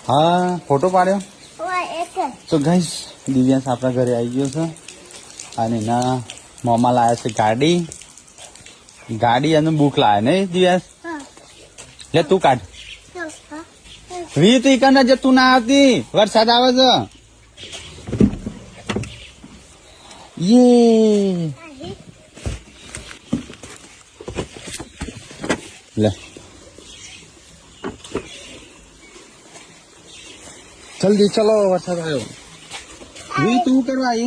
હા ફોટો પાડ્યો તો ગાઈસ દિવ્યાંશ આપણા ઘરે આવી ગયો છે અને એના મોમાં લાયા છે ગાડી અને બુક લાયા ને દિવ્યાંશ લે તું કાઢ વી તું ઈકન જે તું ના આવતી વરસાદ આવે છે યે લે जल्दी चलो वरसाद आयो वी तू करवा आई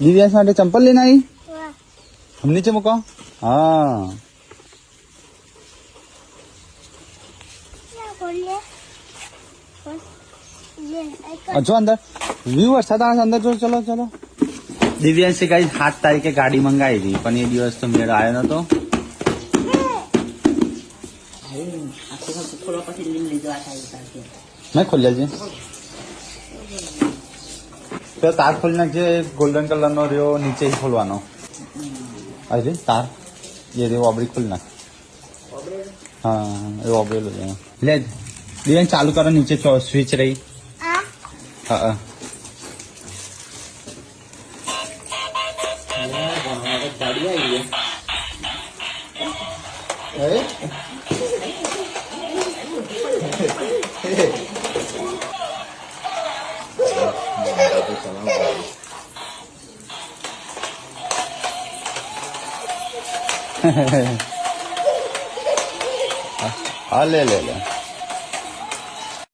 दिव्यांश માટે ચંપલ લેને आई हम नीचे મૂકો હા જો અંદર વ્યू વરસાદ આવે અંદર જો ચલો ચલો દિવ્यांश ગાઈસ 7 તારીખે ગાડી મંગાવી હતી પણ એ દિવસ તો મેળ આવ્યો નતો मैं खोल लिया तो तार खोल नाखजे गोल्डन कलर नो रियो नीचे ही खोलवानो अरे तार ये रे ओबड़ी खोल नाख हाँ ये ओबड़ी ले दिव्यांश चालू करो नीचे स्विच रही हाँ गाड़ी आई है हाँ ले ले ले